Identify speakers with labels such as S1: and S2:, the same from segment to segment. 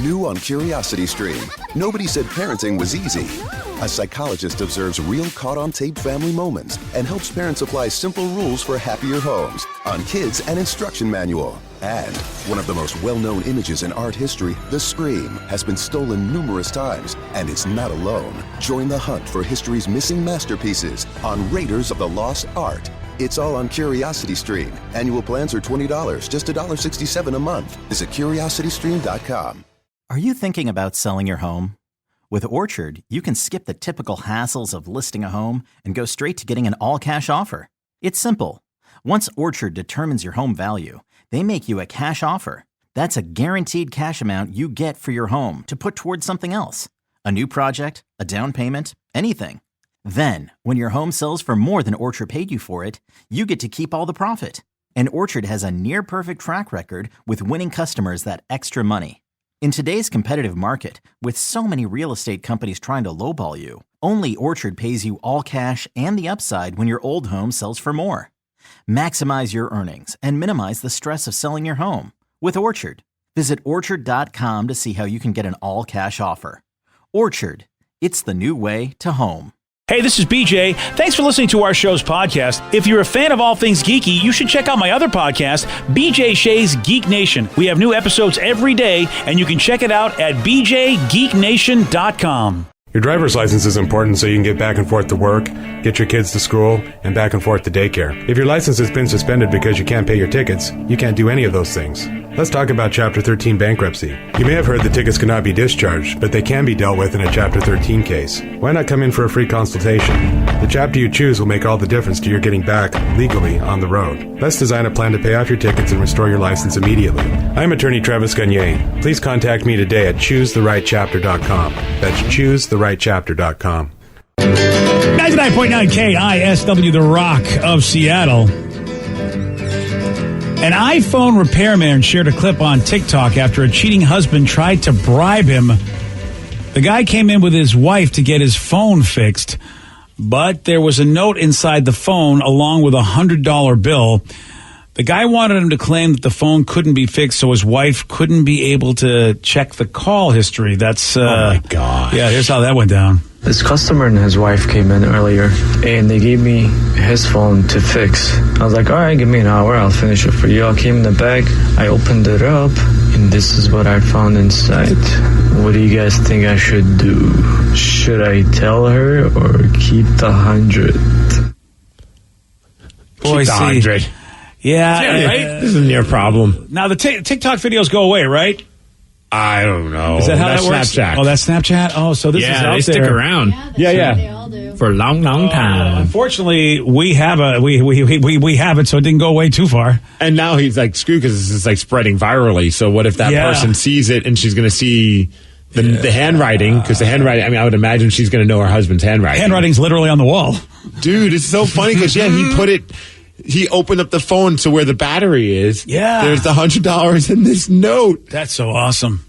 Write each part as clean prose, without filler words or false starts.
S1: New on Curiosity Stream. Nobody said parenting was easy. A psychologist observes real caught-on-tape family moments and helps parents apply simple rules for happier homes on Kids and Instruction Manual. And one of the most well-known images in art history, the Scream, has been stolen numerous times, and it's not alone. Join the hunt for history's missing masterpieces on Raiders of the Lost Art. It's all on Curiosity Stream. Annual plans are $20, just $1.67 a month. Visit curiositystream.com.
S2: Are you thinking about selling your home? With Orchard, you can skip the typical hassles of listing a home and go straight to getting an all-cash offer. It's simple. Once Orchard determines your home value, they make you a cash offer. That's a guaranteed cash amount you get for your home to put towards something else. A new project, a down payment, anything. Then, when your home sells for more than Orchard paid you for it, you get to keep all the profit. And Orchard has a near-perfect track record with winning customers that extra money. In today's competitive market, with so many real estate companies trying to lowball you, only Orchard pays you all cash and the upside when your old home sells for more. Maximize your earnings and minimize the stress of selling your home with Orchard. Visit Orchard.com to see how you can get an all-cash offer. Orchard, it's the new way to home.
S3: Hey, this is BJ. Thanks for listening to our show's podcast. If you're a fan of all things geeky, you should check out my other podcast, BJ Shea's Geek Nation. We have new episodes every day, and you can check it out at bjgeeknation.com.
S4: Your driver's license is important so you can get back and forth to work, get your kids to school, and back and forth to daycare. If your license has been suspended because you can't pay your tickets, you can't do any of those things. Let's talk about Chapter 13 bankruptcy. You may have heard the tickets cannot be discharged, but they can be dealt with in a Chapter 13 case. Why not come in for a free consultation? The chapter you choose will make all the difference to your getting back legally on the road. Let's design a plan to pay off your tickets and restore your license immediately. I'm attorney Travis Gagne. Please contact me today at choosetherightchapter.com. That's choosetherightchapter.com.
S3: 99.9 KISW, the Rock of Seattle. An iPhone repairman shared a clip on TikTok after a cheating husband tried to bribe him. The guy came in with his wife to get his phone fixed, but there was a note inside the phone along with a $100 bill. The guy wanted him to claim that the phone couldn't be fixed so his wife couldn't be able to check the call history. That's,
S5: oh my God.
S3: Yeah, here's how that went down.
S6: This customer and his wife came in earlier, and they gave me his phone to fix. I was like, all right, give me an hour, I'll finish it for you. I came in the bag, I opened it up, and this is what I found inside. What do you guys think I should do? Should I tell her or keep the 100?
S5: Boy, keep the 100.
S3: Yeah,
S5: right? This isn't your problem.
S3: Now, the TikTok videos go away, right?
S5: I don't know.
S3: Is that how that works?
S5: Snapchat.
S3: Oh, that's Snapchat? Oh, so this is out
S5: they stick
S3: there.
S5: around.
S3: Yeah.
S7: They all do.
S5: For a long, long time.
S3: Unfortunately, we have we have it, so it didn't go away too far.
S5: And now he's like, screwed because this is like spreading virally. So what if that person sees it and she's going to see the handwriting? Because the handwriting, I mean, I would imagine she's going to know her husband's handwriting.
S3: Handwriting's literally on the wall.
S5: Dude, it's so funny because, he opened up the phone to where the battery is.
S3: Yeah.
S5: There's the $100 in this note.
S3: That's so awesome.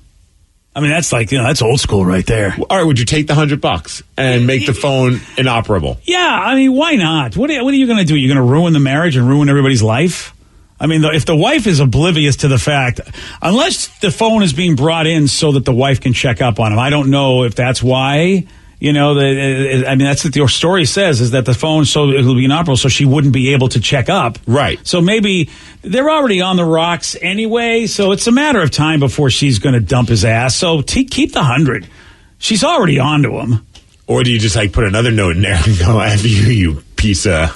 S3: I mean, that's like, that's old school right there.
S5: All right, would you take the $100 and make the phone inoperable?
S3: Yeah, I mean, why not? What are you going to do? You're going to ruin the marriage and ruin everybody's life? I mean, if the wife is oblivious to the fact, unless the phone is being brought in so that the wife can check up on him, I don't know if that's why. I mean, that's what your story says, is that the phone, so it'll be inoperable, so she wouldn't be able to check up.
S5: Right.
S3: So maybe they're already on the rocks anyway, so it's a matter of time before she's going to dump his ass. So keep the 100. She's already on to him.
S5: Or do you just put another note in there and go, after you piece of,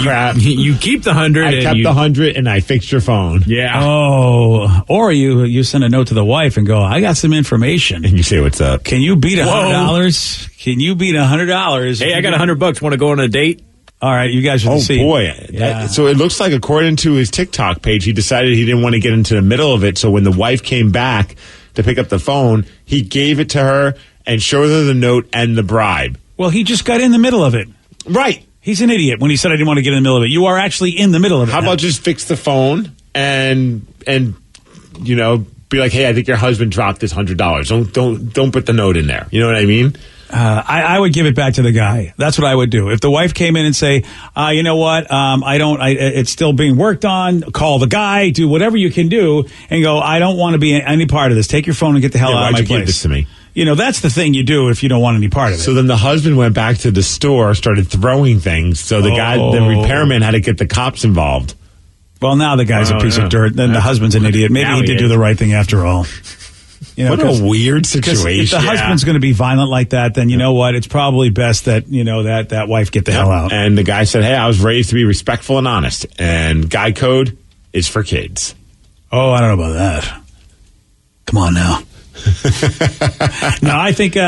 S5: crap.
S7: You keep the 100.
S5: I kept the 100 and I fixed your phone.
S7: Yeah.
S3: Oh, or you send a note to the wife and go, I got some information.
S5: And you say, what's up?
S3: Can you beat $100? Can you beat $100?
S7: Hey, I got $100. Want to go on a date?
S3: All right, you guys should see.
S5: Oh, boy.
S3: Yeah.
S5: So it looks like, according to his TikTok page, he decided he didn't want to get into the middle of it. So when the wife came back to pick up the phone, he gave it to her and showed her the note and the bribe.
S3: Well, he just got in the middle of it.
S5: Right.
S3: He's an idiot when he said I didn't want to get in the middle of it. You are actually in the middle of it.
S5: How about just fix the phone and be like, hey, I think your husband dropped this $100. Don't put the note in there. You know what I mean?
S3: I would give it back to the guy. That's what I would do. If the wife came in and say, you know what, it's still being worked on, call the guy, do whatever you can do, and go, I don't want to be any part of this. Take your phone and get the hell out of my
S5: why'd you
S3: place.
S5: give this to me?
S3: You know, that's the thing you do if you don't want any part of it.
S5: So then the husband went back to the store, started throwing things. So the repairman had to get the cops involved.
S3: Well, now the guy's a piece of dirt. Then the husband's an idiot. Maybe he did do the right thing after all. You know,
S5: what a weird situation.
S3: If the husband's going to be violent like that, then you know what? It's probably best that, that wife get the hell out.
S5: And the guy said, hey, I was raised to be respectful and honest. And guy code is for kids.
S3: Oh, I don't know about that. Come on now. No, I think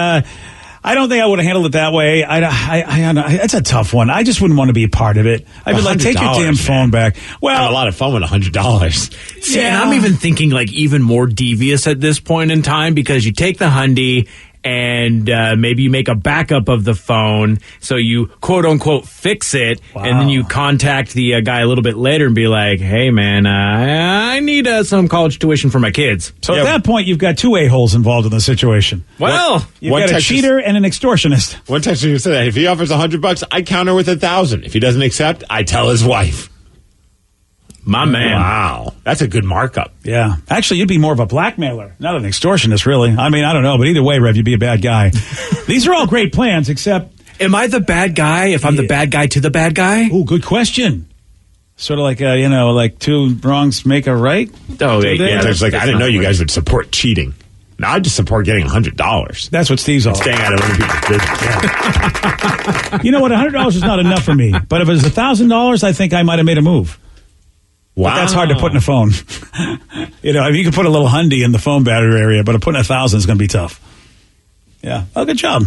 S3: I don't think I would have handled it that way. It's a tough one. I just wouldn't want to be a part of it. I'd be like, take your damn phone back. Well,
S5: I had a lot of fun with $100.
S7: See, and I'm even thinking like even more devious at this point in time because you take the Hyundai and maybe you make a backup of the phone, so you quote unquote fix it, and then you contact the guy a little bit later and be like, "Hey, man, I need some college tuition for my kids."
S3: So at that point, you've got two a-holes involved in the situation.
S7: Well,
S3: you've got a cheater and an extortionist.
S5: One texter said that if he offers $100, I counter with 1,000. If he doesn't accept, I tell his wife.
S7: My man.
S5: Wow. That's a good markup.
S3: Yeah. Actually, you'd be more of a blackmailer, not an extortionist, really. I mean, I don't know, but either way, Rev, you'd be a bad guy. These are all great plans, except...
S7: Am I the bad guy if I'm the bad guy to the bad guy?
S3: Oh, good question. Sort of like, like two wrongs make a right?
S7: Oh, yeah.
S5: It's like, I didn't know you guys would support cheating. No, I just support getting $100.
S3: That's what Steve's all about.
S5: Staying out of other people's business. Yeah.
S3: You know what? $100 is not enough for me. But if it was $1,000, I think I might have made a move.
S5: Wow.
S3: But that's hard to put in a phone. You can put a little Hyundai in the phone battery area, but putting 1,000 is going to be tough. Yeah. Oh, good job.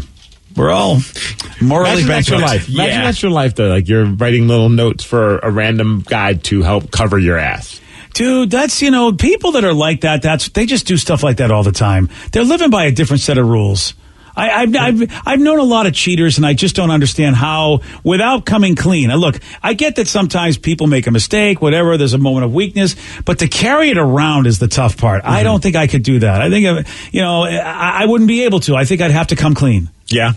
S3: We're all morally bankrupt.
S5: Imagine that's your life, though. Like you're writing little notes for a random guy to help cover your ass.
S3: Dude, that's, people that are like that, they just do stuff like that all the time. They're living by a different set of rules. I've known a lot of cheaters, and I just don't understand how, without coming clean. Now, look, I get that sometimes people make a mistake, whatever, there's a moment of weakness, but to carry it around is the tough part. Mm-hmm. I don't think I could do that. I think, I wouldn't be able to. I think I'd have to come clean.
S5: Yeah.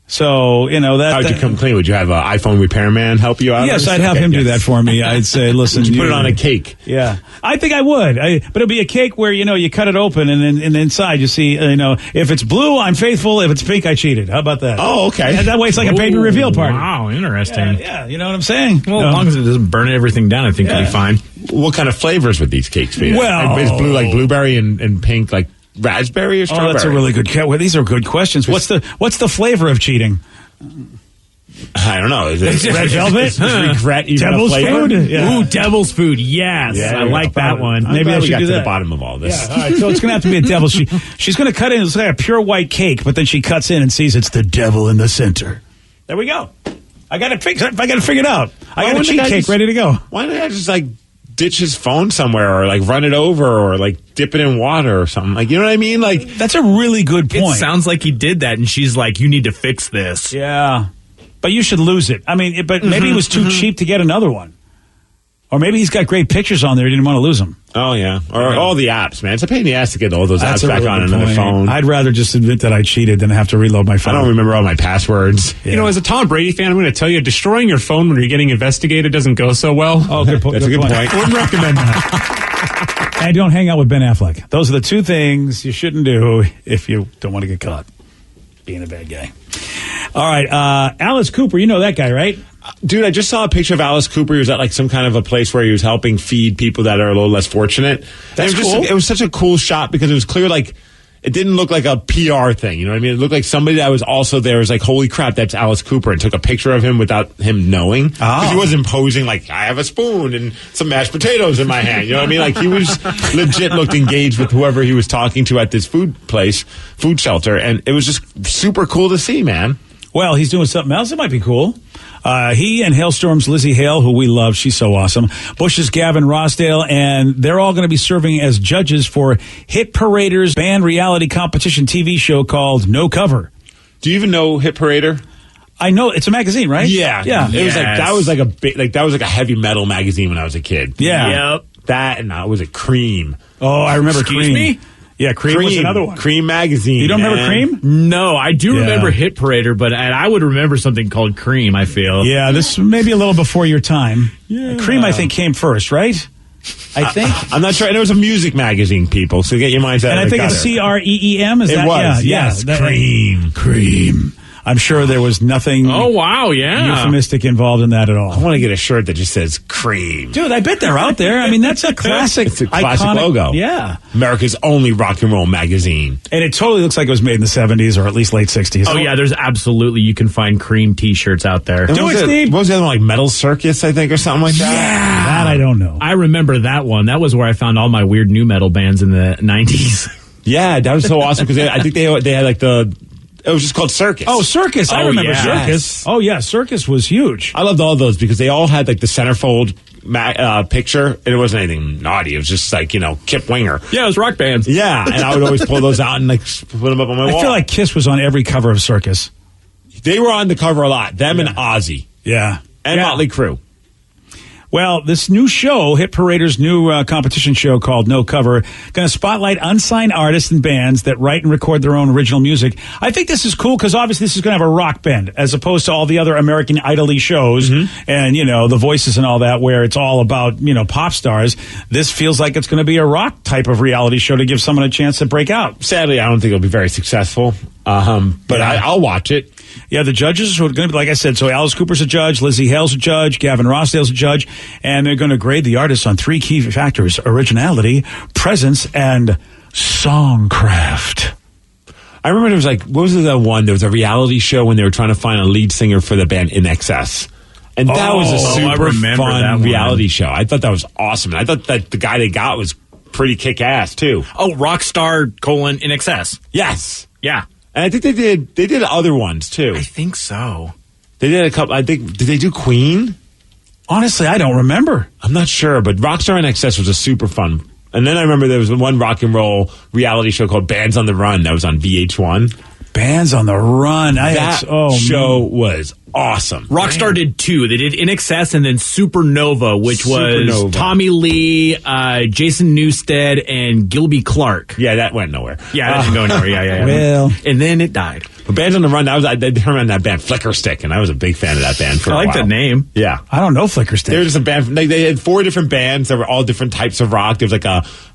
S3: So, that...
S5: How'd you come clean? Would you have an iPhone repairman help you out?
S3: Yes, I'd have him do that for me. I'd say, listen...
S5: you put it on a cake.
S3: Yeah. I think I would. But it'd be a cake where, you cut it open and then inside you see, if it's blue, I'm faithful. If it's pink, I cheated. How about that?
S5: Oh, okay.
S3: And that way it's like a baby reveal party.
S7: Wow, interesting.
S3: Yeah, you know what I'm saying?
S7: Well, as long as it doesn't burn everything down, I think it'll be fine.
S5: What kind of flavors would these cakes be?
S3: Well...
S5: Is blue like blueberry and pink like raspberry or strawberry?
S3: Oh, that's a really good... Well, these are good questions. What's the flavor of cheating?
S5: I don't know. Is it
S3: red velvet?
S5: Is regret even
S3: devil's
S5: a flavor?
S3: food? Yeah.
S7: Ooh, devil's food. Yes,
S5: Yeah,
S7: I like that one.
S3: Maybe I should
S5: got
S3: do
S5: to
S3: that.
S5: the bottom of all this.
S3: Yeah, all right, so it's going to have to be a devil. She's going to cut in. It's like a pure white cake, but then she cuts in and sees it's the devil in the center. There we go. I got it fixed. I got it figured out. I got a cheat cake ready to go.
S5: Why don't I just ditch his phone somewhere or run it over or dip it in water or something? You know what I mean?
S3: That's a really good point.
S7: It sounds like he did that, and she's like, "You need to fix this."
S3: Yeah. But you should lose it. I mean, but maybe it was too cheap to get another one. Or maybe he's got great pictures on there. He didn't want to lose them.
S5: Oh, yeah. Or all the apps, man. It's a pain in the ass to get all those apps back on another phone.
S3: I'd rather just admit that I cheated than have to reload my phone.
S5: I don't remember all my passwords.
S8: Yeah. As a Tom Brady fan, I'm going to tell you, destroying your phone when you're getting investigated doesn't go so well.
S3: Oh, good point.
S5: That's a good point.
S8: I wouldn't recommend that.
S3: And don't hang out with Ben Affleck. Those are the two things you shouldn't do if you don't want to get caught being a bad guy. All right, Alice Cooper, you know that guy, right?
S5: Dude, I just saw a picture of Alice Cooper. He was at some kind of a place where he was helping feed people that are a little less fortunate.
S3: That's cool.
S5: It was such a cool shot because it was clear it didn't look like a PR thing. You know what I mean? It looked like somebody that was also there was holy crap, that's Alice Cooper, and took a picture of him without him knowing. Because he wasn't posing I have a spoon and some mashed potatoes in my hand. You know what I mean? He was legit looked engaged with whoever he was talking to at this food shelter. And it was just super cool to see, man.
S3: Well, he's doing something else. It might be cool. He and Hailstorm's Lizzie Hale, who we love, she's so awesome. Bush's Gavin Rossdale, and they're all going to be serving as judges for Hit Parader's band reality competition TV show called No Cover.
S5: Do you even know Hit Parader?
S3: I know it's a magazine, right?
S5: Yeah. It was that was a heavy metal magazine when I was a kid.
S3: Yeah.
S7: Yep.
S5: That and was it Cream?
S3: Oh, I remember
S7: Excuse
S3: Cream.
S7: me?
S3: Yeah, Cream was another one.
S5: Cream magazine.
S3: You don't remember Cream?
S7: No, I do remember Hit Parader, but I would remember something called Cream, I feel.
S3: Yeah, this may be a little before your time. Yeah. Cream, I think, came first, right? I think.
S5: I'm not sure. And it was a music magazine, people, so get your minds out.
S3: And I think it's CREEM. Is that?
S5: Was,
S3: yeah,
S5: yes.
S3: Yeah. Cream. I'm sure there was nothing euphemistic involved in that at all.
S5: I want to get a shirt that just says Cream.
S3: Dude, I bet they're out there. I mean, that's a classic,
S5: it's a classic
S3: iconic
S5: logo.
S3: Yeah.
S5: America's only rock and roll magazine.
S3: And it totally looks like it was made in the 70s or at least late 60s.
S7: Oh, yeah, there's absolutely, you can find Cream t-shirts out there.
S3: Do it, Steve.
S5: What was the other one, like Metal Circus, I think, or something like that?
S3: Yeah. That I don't know.
S7: I remember that one. That was where I found all my weird new metal bands in the 90s.
S5: Yeah, that was so awesome because I think they had like it was just called Circus.
S3: Oh, Circus. I remember Circus.
S5: Yes.
S3: Oh, yeah. Circus was huge.
S5: I loved all those because they all had like the centerfold picture, and it wasn't anything naughty. It was just like, Kip Winger.
S7: Yeah, it was rock bands.
S5: Yeah, and I would always pull those out and like put them up on my wall.
S3: I feel like Kiss was on every cover of Circus.
S5: They were on the cover a lot. Them and Ozzy.
S3: Yeah.
S5: And Motley Crue.
S3: Well, this new show, Hit Parader's new competition show called No Cover, going to spotlight unsigned artists and bands that write and record their own original music. I think this is cool because obviously this is going to have a rock bend as opposed to all the other American Idol-y shows and, The Voices and all that where it's all about, pop stars. This feels like it's going to be a rock type of reality show to give someone a chance to break out.
S5: Sadly, I don't think it'll be very successful, but I'll watch it.
S3: Yeah, the judges are going to be, like I said, so Alice Cooper's a judge, Lizzie Hale's a judge, Gavin Rossdale's a judge, and they're going to grade the artists on 3 key factors: originality, presence, and songcraft.
S5: I remember there was what was the one? There was a reality show when they were trying to find a lead singer for the band In Excess. And that was a super fun reality show. I thought that was awesome. And I thought that the guy they got was pretty kick-ass, too.
S7: Oh, Rockstar: In Excess.
S5: Yes.
S7: Yeah.
S5: And I think they did other ones, too.
S7: I think so.
S5: They did a couple, did they do Queen?
S3: Honestly, I don't remember.
S5: I'm not sure, but Rockstar in Excess was a super fun. And then I remember there was one rock and roll reality show called Bands on the Run that was on VH1.
S3: Bands on the Run.
S5: That show was awesome.
S7: Rockstar did 2. They did In Excess and then Supernova, which was Tommy Lee, Jason Newsted, and Gilby Clarke.
S5: Yeah, that went nowhere.
S7: Yeah, that didn't go nowhere. Yeah.
S3: Well,
S7: and then it died.
S5: But Bands on the Run, they turned on that band Flicker Stick, and I was a big fan of that band for a while.
S7: I like the name.
S5: Yeah.
S3: I don't know Flicker Stick.
S5: There was a band, they had 4 different bands that were all different types of rock. There was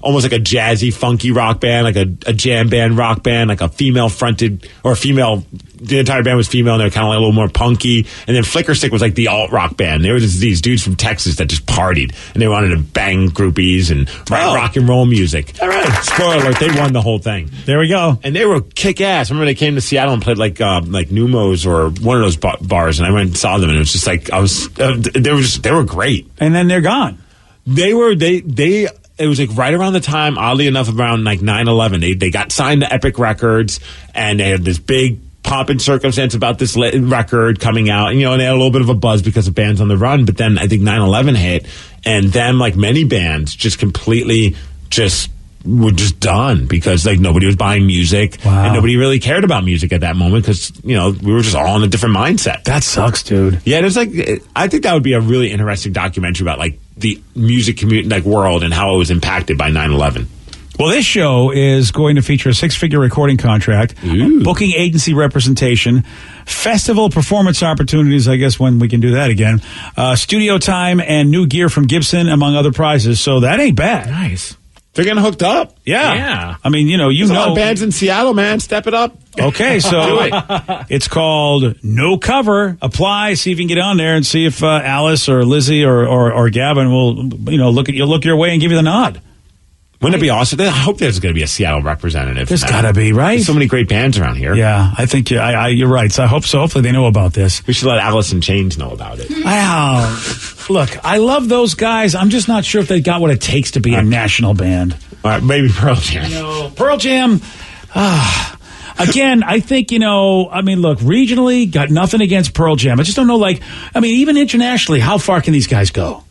S5: almost like a jazzy, funky rock band, like a jam band rock band, like a female fronted, or the entire band was female, and they were kind of a little more punky. And then Flicker Stick was like the alt rock band. They were just these dudes from Texas that just partied, and they wanted to bang groupies and write rock and roll music. All right. Spoiler alert, they won the whole thing.
S3: There we go.
S5: And they were kick ass. Remember they came to Seattle and played like Numos or one of those bars, and I went and saw them, and it was just they were great.
S3: And then they're gone.
S5: It was right around the time, oddly enough, around 9/11. They got signed to Epic Records, and they had this big pomp and circumstance about this record coming out, and they had a little bit of a buzz because of Bands on the Run. But then I think 9/11 hit, and them, like many bands, just completely were just done because nobody was buying music and nobody really cared about music at that moment because we were just all in a different mindset.
S3: That sucks, dude.
S5: Yeah, there's I think that would be a really interesting documentary about the music community world and how it was impacted by 9/11.
S3: Well, this show is going to feature a 6-figure recording contract, booking agency representation, festival performance opportunities, I guess when we can do that again, studio time, and new gear from Gibson, among other prizes. So that ain't bad.
S7: Nice.
S5: They're getting hooked up.
S3: Yeah. I mean,
S5: There's a lot of bands in Seattle, man. Step it up.
S3: Okay, so it's called No Cover. Apply, see if you can get on there and see if Alice or Lizzie or Gavin will, look your way and give you the nod.
S5: Wouldn't it be awesome? I hope there's going to be a Seattle representative.
S3: There's got to be, right?
S5: There's so many great bands around here.
S3: Yeah, I think you're right. So I hope so. Hopefully they know about this.
S5: We should let Alice in Chains know about it.
S3: Wow. Look, I love those guys. I'm just not sure if they got what it takes to be a national band.
S5: All right, maybe Pearl Jam.
S3: Pearl Jam. Again, I think, look, regionally, got nothing against Pearl Jam. I just don't know, even internationally, how far can these guys go?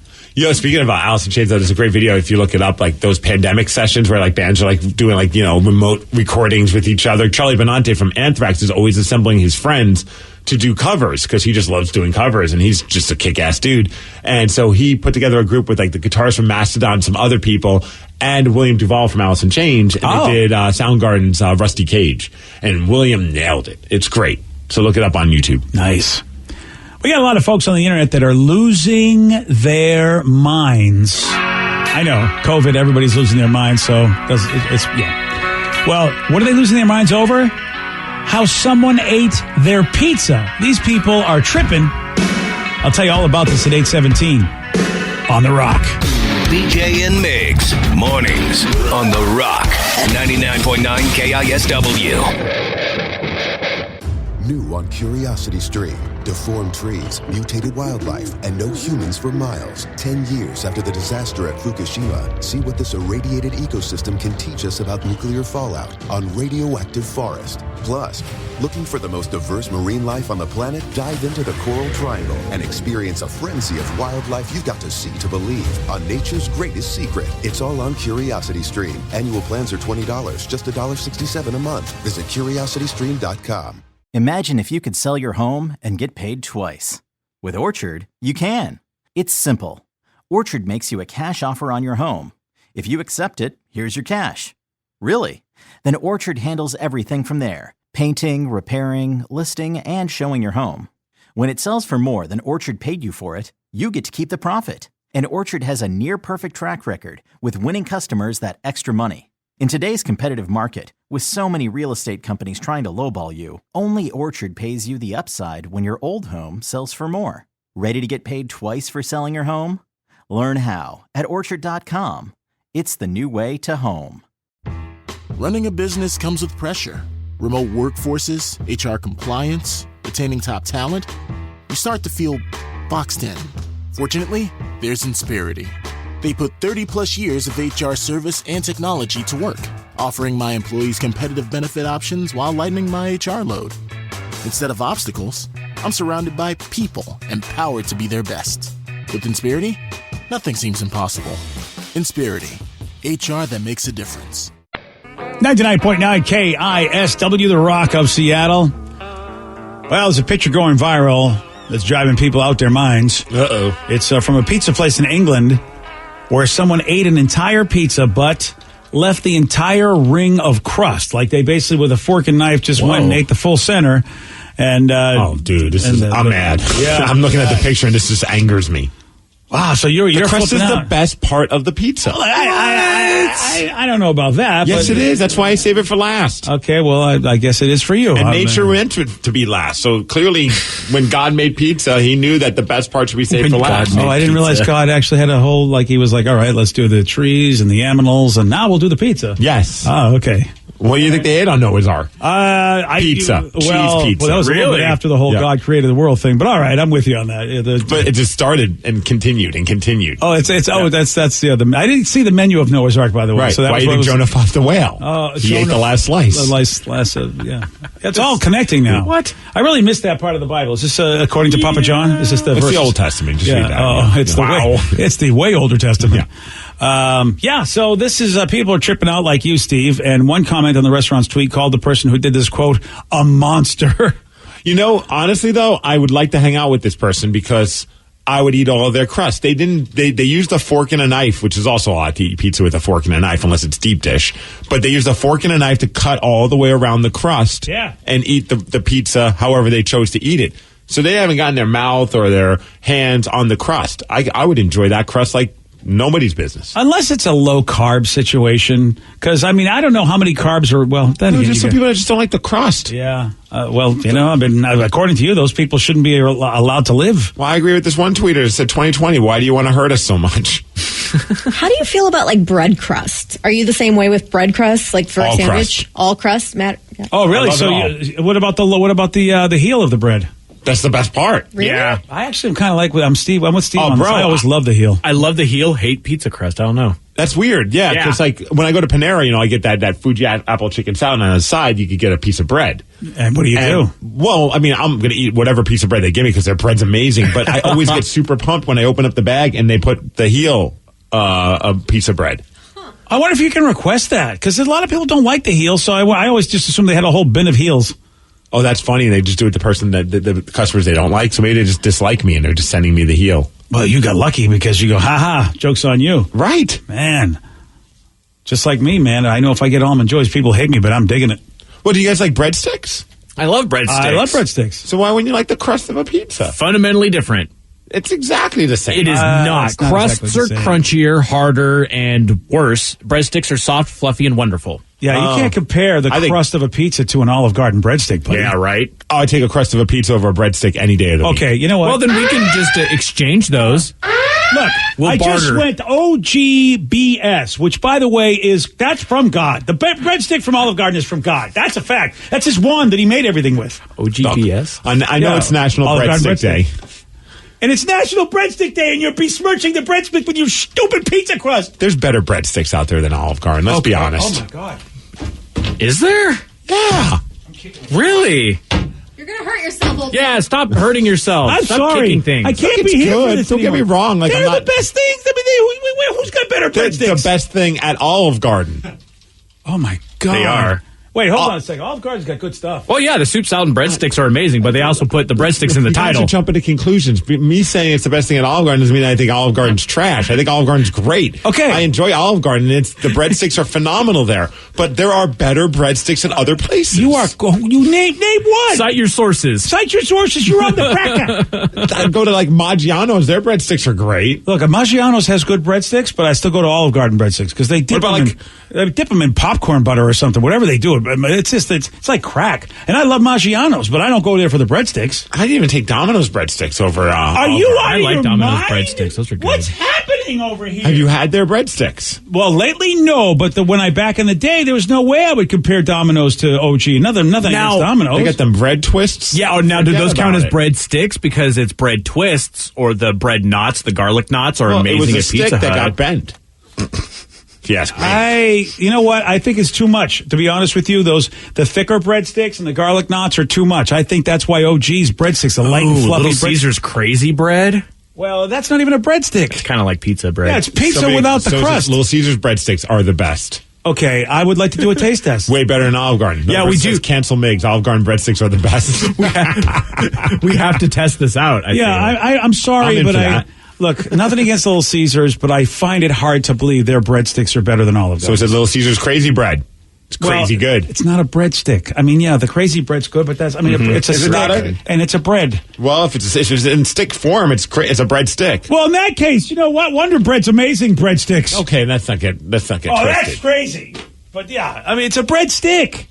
S5: Speaking about Alice in Chains, there's a great video if you look it up, those pandemic sessions where bands are doing remote recordings with each other. Charlie Benante from Anthrax is always assembling his friends to do covers because he just loves doing covers and he's just a kick-ass dude. And so he put together a group with the guitarists from Mastodon, some other people, and William Duvall from Alice in Chains, and they did Soundgarden's Rusty Cage, and William nailed it. It's great. So look it up on YouTube.
S3: Nice. We got a lot of folks on the internet that are losing their minds. I know, COVID, everybody's losing their minds, so yeah. Well, what are they losing their minds over? How someone ate their pizza. These people are tripping. I'll tell you all about this at 8:17 on The Rock.
S9: BJ and Migs, mornings on The Rock, 99.9 KISW.
S1: New on Curiosity Stream. Deformed trees, mutated wildlife, and no humans for miles. 10 years after the disaster at Fukushima, see what this irradiated ecosystem can teach us about nuclear fallout on Radioactive Forest. Plus, looking for the most diverse marine life on the planet? Dive into the Coral Triangle and experience a frenzy of wildlife you've got to see to believe on nature's greatest secret. It's all on Curiosity Stream. Annual plans are $20, just $1.67 a month. Visit curiositystream.com.
S2: Imagine if you could sell your home and get paid twice. With Orchard, you can. It's simple. Orchard makes you a cash offer on your home. If you accept it, here's your cash. Really? Then Orchard handles everything from there. Painting, repairing, listing, and showing your home. When it sells for more than Orchard paid you for it, you get to keep the profit. And Orchard has a near-perfect track record with winning customers that extra money. In today's competitive market, with so many real estate companies trying to lowball you, only Orchard pays you the upside when your old home sells for more. Ready to get paid twice for selling your home? Learn how at Orchard.com. It's the new way to home.
S10: Running a business comes with pressure. Remote workforces, HR compliance, retaining top talent. You start to feel boxed in. Fortunately, there's Insperity. They put 30-plus years of HR service and technology to work, offering my employees competitive benefit options while lightening my HR load. Instead of obstacles, I'm surrounded by people empowered to be their best. With Insperity, nothing seems impossible. Insperity, HR that makes a difference.
S3: 99.9 KISW, The Rock of Seattle. Well, there's a picture going viral that's driving people out their minds.
S5: Uh-oh.
S3: It's from a pizza place in England where someone ate an entire pizza but left the entire ring of crust. Like they basically, with a fork and knife, just went and ate the full center. And
S5: oh, dude, I'm mad.
S3: Yeah,
S5: I'm looking at the picture and this just angers me.
S3: Wow, so you're
S5: crust is
S3: out.
S5: the best part of the pizza.
S3: Well, I don't know about that.
S5: Yes,
S3: but
S5: it is. That's why I save it for last.
S3: Okay, well, I guess it is for you.
S5: And nature meant it to be last. So clearly, when God made pizza, he knew that the best part should be saved for last.
S3: Oh, I didn't realize God actually had a whole, like, he was like, all right, let's do the trees and the animals, and now we'll do the pizza.
S5: Yes.
S3: Oh, okay.
S5: What do you think they ate on Noah's Ark? Pizza. Cheese pizza.
S3: Well, that was a little bit after the whole God created the world thing, but all right, I'm with you on that.
S5: But it just started and continued and continued.
S3: Oh, that's I didn't see the menu of Noah's Ark, by the way.
S5: Right.
S3: So that
S5: Why do you think Jonah fought the whale? He ate the last slice.
S3: Yeah. It's all connecting now.
S5: What?
S3: I really missed that part of the Bible. Is this according to Papa John? Is this the
S5: It's
S3: verses?
S5: the Old Testament. Just read that.
S3: Oh, it's the way older Testament. So this is people are tripping out like you, Steve, and one comment on the restaurant's tweet called the person who did this, quote, a monster.
S5: You know, honestly, though, I would like to hang out with this person because I would eat all of their crust. They used a fork and a knife, which is also odd to eat pizza with a fork and a knife unless it's deep dish. But they used a fork and a knife to cut all the way around the crust and eat the pizza however they chose to eat it. So they haven't gotten their mouth or their hands on the crust. I would enjoy that crust like nobody's business.
S3: Unless it's a low-carb situation. Because, I mean, I don't know how many carbs are, well, then again,
S5: there's some people that just don't like the crust.
S3: Yeah. According to you, those people shouldn't be allowed to live.
S5: Well, I agree with this one tweeter that said, 2020, why do you want to hurt us so much?
S11: How do you feel about, like, bread crust? Are you the same way with bread crust, like for a sandwich?
S5: Crust.
S11: All crust? Matt? Yeah.
S3: Oh, really? So what about the heel of the bread?
S5: That's the best part.
S11: Really?
S3: Yeah. I actually am kind of like I'm with Steve on this. I always love the heel.
S7: I love the heel, hate pizza crust. I don't know.
S5: That's weird. Yeah. Because like when I go to Panera, I get that Fuji apple chicken salad, and on the side you could get a piece of bread.
S3: And what do you do?
S5: Well, I mean, I'm going to eat whatever piece of bread they give me because their bread's amazing. But I always get super pumped when I open up the bag and they put the heel a piece of bread.
S3: I wonder if you can request that because a lot of people don't like the heel. So I always just assume they had a whole bin of heels.
S5: Oh, that's funny. They just do it to the person that the customers they don't like. So maybe they just dislike me and they're just sending me the heel.
S3: Well, you got lucky because you go, ha, joke's on you.
S5: Right.
S3: Man. Just like me, man. I know if I get Almond Joys, people hate me, but I'm digging it.
S5: Well, do you guys like breadsticks?
S7: I love breadsticks.
S3: I love breadsticks.
S5: So why wouldn't you like the crust of a pizza?
S7: Fundamentally different.
S5: It's exactly the same.
S7: It is not.
S3: it's not
S7: Crusts
S3: exactly the
S7: are
S3: same.
S7: crunchier, harder, and worse. Breadsticks are soft, fluffy, and wonderful.
S3: Yeah, you can't compare the crust of a pizza to an Olive Garden breadstick, buddy.
S7: Yeah, right?
S5: Oh, I take a crust of a pizza over a breadstick any day of the week.
S3: Okay, you know what?
S7: Well, then we can just exchange those.
S3: Look,
S7: We'll
S3: I just
S7: barter.
S3: went OGBS, which, by the way, that's from God. The breadstick from Olive Garden is from God. That's a fact. That's his wand that he made everything with.
S7: OGBS?
S5: I know it's National
S3: Olive Garden
S5: Breadstick Day.
S3: And it's National Breadstick Day, and you're besmirching the breadstick with your stupid pizza crust.
S5: There's better breadsticks out there than Olive Garden. Let's be honest.
S3: Oh, my God.
S7: Is there?
S5: Yeah.
S7: Really?
S11: You're going to hurt yourself. Old
S7: Yeah, stop hurting yourself.
S3: I'm
S7: Stop
S3: sorry.
S7: kicking things.
S3: I can't
S5: It's
S3: be here
S5: good.
S3: for this
S5: Don't get me
S3: anymore.
S5: wrong. Like,
S3: They're
S5: I'm not-
S3: the best things. I mean, who's got better
S5: They're
S3: breadsticks?
S5: the best thing at Olive Garden.
S3: Oh, my God.
S7: They are.
S3: Wait, hold on a second. Olive Garden's got good stuff.
S7: Well, yeah, the soup, salad, and breadsticks are amazing, but they also put the breadsticks in the
S5: You guys
S7: title.
S5: are jumping to conclusions. Me saying it's the best thing at Olive Garden doesn't mean I think Olive Garden's trash. I think Olive Garden's great.
S3: Okay.
S5: I enjoy Olive Garden. The breadsticks are phenomenal there. But there are better breadsticks in other places.
S3: You name one.
S7: Cite your sources.
S3: Cite your sources. You're on the cracker.
S5: I'd go to like Maggiano's. Their breadsticks are great.
S3: Look, Maggiano's has good breadsticks, but I still go to Olive Garden breadsticks because they dip them in popcorn butter or something. Whatever they do, it's like crack. And I love Maggiano's, but I don't go there for the breadsticks.
S5: I didn't even take Domino's breadsticks over.
S3: Are you out
S7: I
S3: of
S7: like
S3: your
S7: Domino's
S3: mind?
S7: breadsticks. Those are good.
S3: What's happening over here?
S5: Have you had their breadsticks?
S3: Well, lately, no. But back in the day, there was no way I would compare Domino's to OG. Nothing against Domino's.
S5: They got them bread twists.
S7: Yeah, now do
S5: Forget
S7: those count
S5: about
S7: as
S5: it.
S7: breadsticks because it's bread twists or the bread knots, the garlic knots are
S5: Well,
S7: amazing
S5: it was a
S7: at
S5: stick
S7: Pizza
S5: that
S7: Hut.
S5: got bent. Yes,
S3: you know what? I think it's too much. To be honest with you, the thicker breadsticks and the garlic knots are too much. I think that's why OG's breadsticks, the light and fluffy
S7: Little Caesar's crazy bread.
S3: Well, that's not even a breadstick.
S7: It's kind of like pizza bread.
S3: Yeah, it's pizza without the crust.
S5: Little Caesar's breadsticks are the best.
S3: Okay, I would like to do a taste test.
S5: Way better than Olive Garden.
S7: Yeah, we do.
S5: Cancel Migs. Olive Garden breadsticks are the best.
S7: We have to test this out. I feel.
S3: I'm sorry,
S5: I'm
S3: but
S5: into that.
S3: look, nothing against Little Caesars, but I find it hard to believe their breadsticks are better than Olive
S5: So
S3: Garden.
S5: it's a Little Caesar's crazy bread. It's crazy good.
S3: It's not a breadstick. I mean, yeah, the crazy bread's good, but it's a
S5: Is it not
S3: stick and it's a bread.
S5: Well, if it's in stick form, it's a breadstick.
S3: Well, in that case, you know what? Wonder Bread's amazing breadsticks.
S5: Okay, let's not get
S3: Oh,
S5: twisted.
S3: that's crazy. But yeah, I mean, it's a breadstick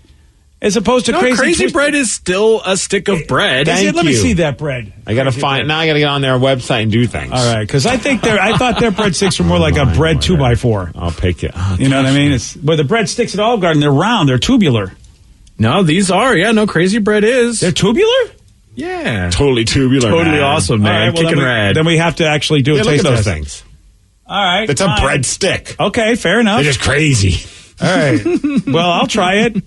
S3: as opposed to crazy twisted.
S7: bread is still a stick of bread.
S3: Is it? Let me
S5: you.
S3: see that bread.
S5: I gotta
S3: Crazy
S5: find
S3: bread.
S5: now. I gotta get on their website and do things.
S3: All right, because I thought their breadsticks were more like a bread 2x4.
S5: I'll pick it. Oh,
S3: You know what I mean? But the breadsticks at Olive Garden, they're round, they're tubular.
S7: No, these are. Yeah, no, crazy bread is.
S3: They're tubular?
S7: Yeah.
S5: Totally tubular.
S7: Totally
S5: man.
S7: awesome, man.
S3: All right, well,
S7: Kicking rad.
S3: then we have to actually do
S5: Yeah,
S3: a
S5: look at
S3: taste
S5: those
S3: test.
S5: things.
S3: All right.
S5: It's a
S3: fine.
S5: breadstick.
S3: Okay, fair enough.
S5: They're just crazy.
S3: All right. Well, I'll try it.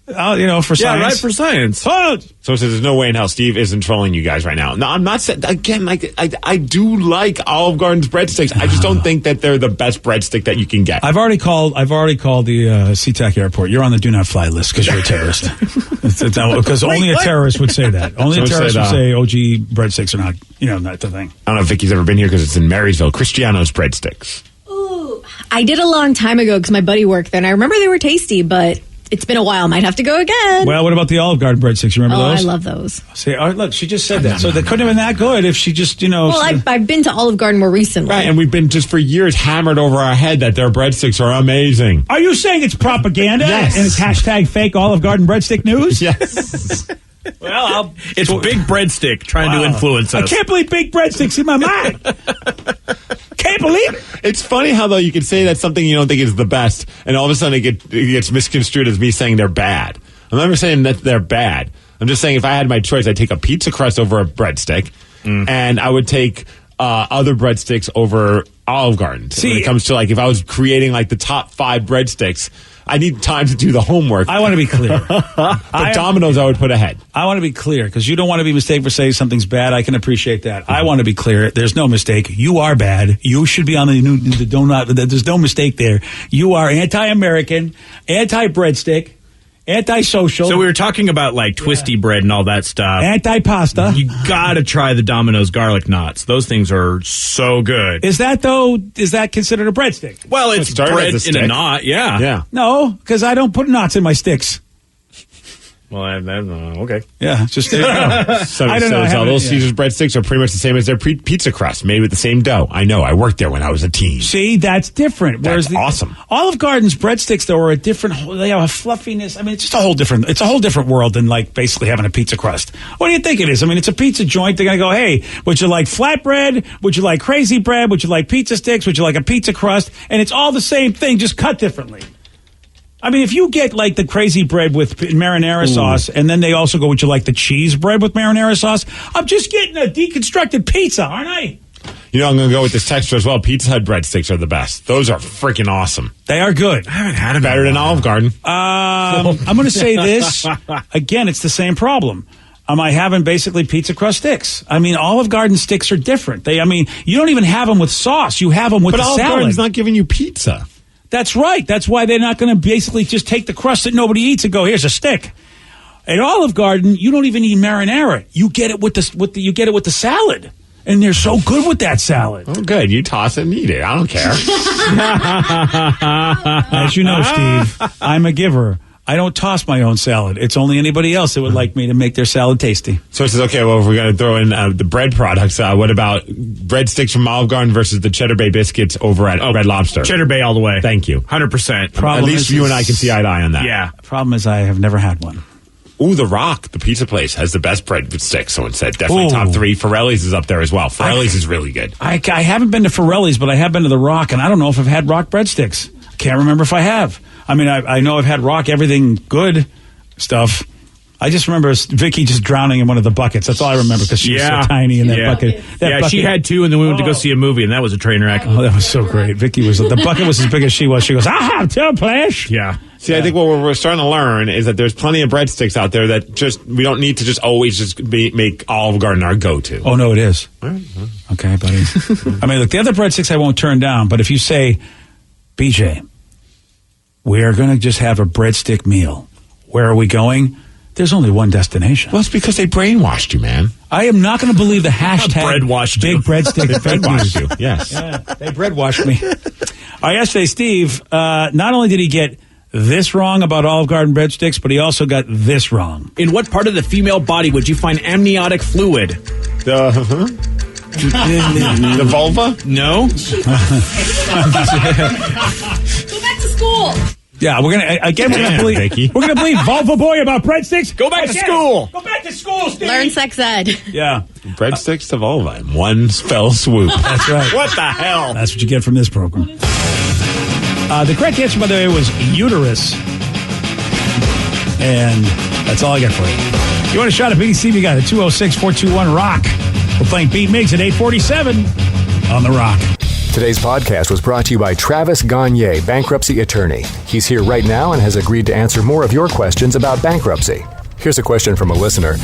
S3: For
S7: Yeah,
S3: science.
S7: right for science.
S3: Oh,
S5: So it says there's no way in hell Steve isn't trolling you guys right now. No, I'm not saying, again, like, I do like Olive Garden's breadsticks. I just don't think that they're the best breadstick that you can get.
S3: I've already called the SeaTac airport. You're on the do not fly list because you're a terrorist. Because only a terrorist would say that. Only a
S5: Someone
S3: terrorist
S5: said,
S3: would say OG breadsticks are not, not the thing.
S5: I don't know if Vicky's ever been here because it's in Marysville. Cristiano's breadsticks.
S11: Ooh, I did a long time ago because my buddy worked there, and I remember they were tasty, but it's been a while. Might have to go again.
S3: Well, what about the Olive Garden breadsticks? You remember
S11: Oh,
S3: those?
S11: I love those.
S3: See, look, she just said that. So they couldn't have been that good if she just,
S11: Well, I've been to Olive Garden more recently.
S5: Right, and we've been just for years hammered over our head that their breadsticks are amazing.
S3: Are you saying it's propaganda?
S5: Yes.
S3: And it's hashtag fake Olive Garden breadstick news?
S5: Yes.
S7: Well, it's Big Breadstick trying to influence us.
S3: I can't believe big breadsticks in my mind. Can't believe it.
S5: It's funny how, though, you could say that's something you don't think is the best, and all of a sudden it gets misconstrued as me saying they're bad. I'm never saying that they're bad. I'm just saying if I had my choice, I'd take a pizza crust over a breadstick, and I would take other breadsticks over Olive Garden.
S3: See,
S5: when it comes to, like, if I was creating, like, the top 5 breadsticks, I need time to do the homework.
S3: I want to be clear.
S5: But Domino's I would put ahead.
S3: I want to be clear because you don't want to be mistaken for saying something's bad. I can appreciate that. I want to be clear. There's no mistake. You are bad. You should be on the donut. There's no mistake there. You are anti-American, anti-breadstick, Antisocial.
S7: So we were talking about like twisty bread and all that stuff.
S3: Anti-pasta.
S7: You gotta try the Domino's garlic knots. Those things are so good.
S3: Is that considered a breadstick?
S7: Well, it's bread in a knot, yeah.
S5: Yeah.
S3: No, because I don't put knots in my sticks.
S7: Well, I don't know. Okay.
S3: Yeah, just there you go.
S5: So all those Caesar's breadsticks are pretty much the same as their pizza crust, made with the same dough. I know. I worked there when I was a teen.
S3: See, that's different.
S5: That's awesome.
S3: Olive Garden's breadsticks, though, are a different. They have a fluffiness. I mean, it's just a whole different. It's a whole different world than like basically having a pizza crust. What do you think it is? I mean, it's a pizza joint. They're gonna go, hey, would you like flatbread? Would you like crazy bread? Would you like pizza sticks? Would you like a pizza crust? And it's all the same thing, just cut differently. I mean, if you get like the crazy bread with marinara sauce, and then they also go, would you like the cheese bread with marinara sauce? I'm just getting a deconstructed pizza, aren't I?
S5: You know, I'm going to go with this texture as well. Pizza Hut breadsticks are the best. Those are freaking awesome.
S3: They are good.
S5: I haven't had them better than Olive Garden.
S3: I'm going to say this. Again, it's the same problem. I having basically pizza crust sticks. I mean, Olive Garden sticks are different. You don't even have them with sauce. You have them with the salad.
S5: But Olive Garden's not giving you pizza.
S3: That's right. That's why they're not going to basically just take the crust that nobody eats and go, here's a stick. At Olive Garden, you don't even need marinara. You get it with the salad. And they're so good with that salad.
S5: Oh, good. You toss it and eat it. I don't care.
S3: As you know, Steve, I'm a giver. I don't toss my own salad. It's only anybody else that would like me to make their salad tasty.
S5: So it says, okay, well, if we're going to throw in the bread products, what about breadsticks from Olive Garden versus the Cheddar Bay biscuits over at Red Lobster?
S7: Cheddar Bay all the way.
S5: Thank you.
S7: 100%.
S5: At least you and I can see eye to eye on that.
S7: Yeah.
S3: Problem is I have never had one.
S5: Ooh, The Rock, the pizza place, has the best bread with sticks, someone said. Definitely top 3. Forelli's is up there as well. Forelli's is really good.
S3: I haven't been to Forelli's, but I have been to The Rock, and I don't know if I've had Rock breadsticks. Can't remember if I have. I mean, I know I've had Rock everything good stuff. I just remember Vicky just drowning in one of the buckets. That's all I remember because she was so tiny in that bucket. Bucket.
S7: She had 2, and then we went to go see a movie, and that was a train wreck.
S3: Oh, that was so great. Vicky the bucket was as big as she was. She goes, I have 2, please.
S7: Yeah.
S5: See, I think what we're starting to learn is that there's plenty of breadsticks out there that we don't need to just always just make Olive Garden our go-to.
S3: Oh, no, it is. Okay, buddy. I mean, look, the other breadsticks I won't turn down, but if you say, BJ, we're going to just have a breadstick meal. Where are we going? There's only one destination.
S5: Well, it's because they brainwashed you, man.
S3: I am not going to believe the hashtag
S7: breadwashed
S3: big
S7: you.
S3: breadstick fake news.
S5: You. Yes.
S3: Yeah, they breadwashed me. Yesterday, Steve, not only did he get this wrong about Olive Garden breadsticks, but he also got this wrong.
S7: In what part of the female body would you find amniotic fluid?
S5: The vulva?
S7: No.
S11: Go back to school.
S3: Yeah, we're gonna believe Vulva Boy about breadsticks.
S7: Go back to school.
S3: Go back to school, Steve.
S11: Learn sex ed.
S3: Yeah,
S5: breadsticks to vulva in one fell swoop.
S3: That's right.
S7: What the hell?
S3: That's what you get from this program. The correct answer, by the way, was uterus, and that's all I got for you. You want a shot at BDC? We got a 206-421-ROCK. We're playing Beat Migs at 8:47 on the Rock.
S12: Today's podcast was brought to you by Travis Gagne, bankruptcy attorney. He's here right now and has agreed to answer more of your questions about bankruptcy. Here's a question from a listener.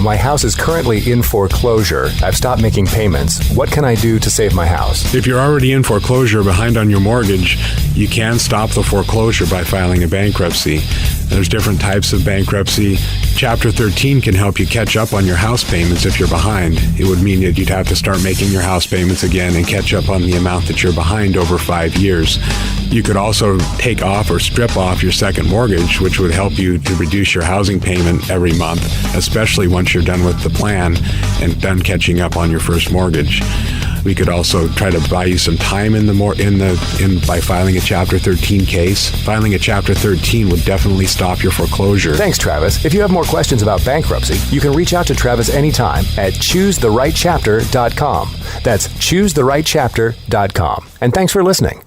S12: My house is currently in foreclosure. I've stopped making payments. What can I do to save my house?
S4: If you're already in foreclosure behind on your mortgage, you can stop the foreclosure by filing a bankruptcy. There's different types of bankruptcy. Chapter 13 can help you catch up on your house payments if you're behind. It would mean that you'd have to start making your house payments again and catch up on the amount that you're behind over 5 years. You could also take off or strip off your second mortgage, which would help you to reduce your housing payment every month, especially once you're done with the plan and done catching up on your first mortgage. We could also try to buy you some time by filing a Chapter 13 case. Filing a Chapter 13 would definitely stop your foreclosure.
S12: Thanks, Travis. If you have more questions about bankruptcy, you can reach out to Travis anytime at choosetherightchapter.com. That's choosetherightchapter.com. And thanks for listening.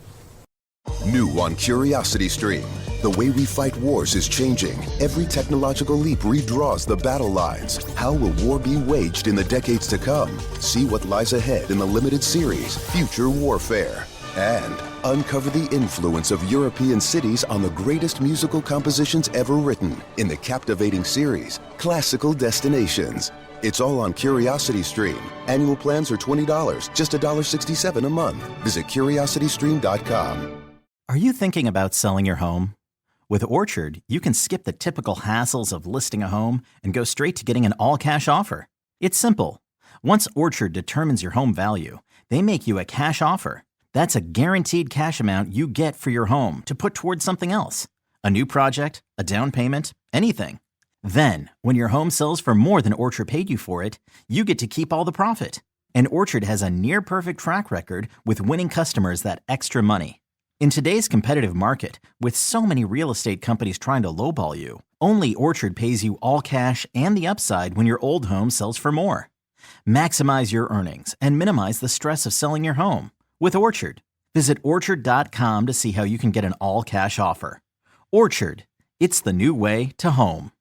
S1: New on Curiosity Stream. The way we fight wars is changing. Every technological leap redraws the battle lines. How will war be waged in the decades to come? See what lies ahead in the limited series, Future Warfare. And uncover the influence of European cities on the greatest musical compositions ever written in the captivating series, Classical Destinations. It's all on Curiosity Stream. Annual plans are $20, just $1.67 a month. Visit curiositystream.com.
S2: Are you thinking about selling your home? With Orchard, you can skip the typical hassles of listing a home and go straight to getting an all-cash offer. It's simple. Once Orchard determines your home value, they make you a cash offer. That's a guaranteed cash amount you get for your home to put towards something else. A new project, a down payment, anything. Then, when your home sells for more than Orchard paid you for it, you get to keep all the profit. And Orchard has a near-perfect track record with winning customers that extra money. In today's competitive market, with so many real estate companies trying to lowball you, only Orchard pays you all cash and the upside when your old home sells for more. Maximize your earnings and minimize the stress of selling your home with Orchard. Visit Orchard.com to see how you can get an all-cash offer. Orchard, it's the new way to home.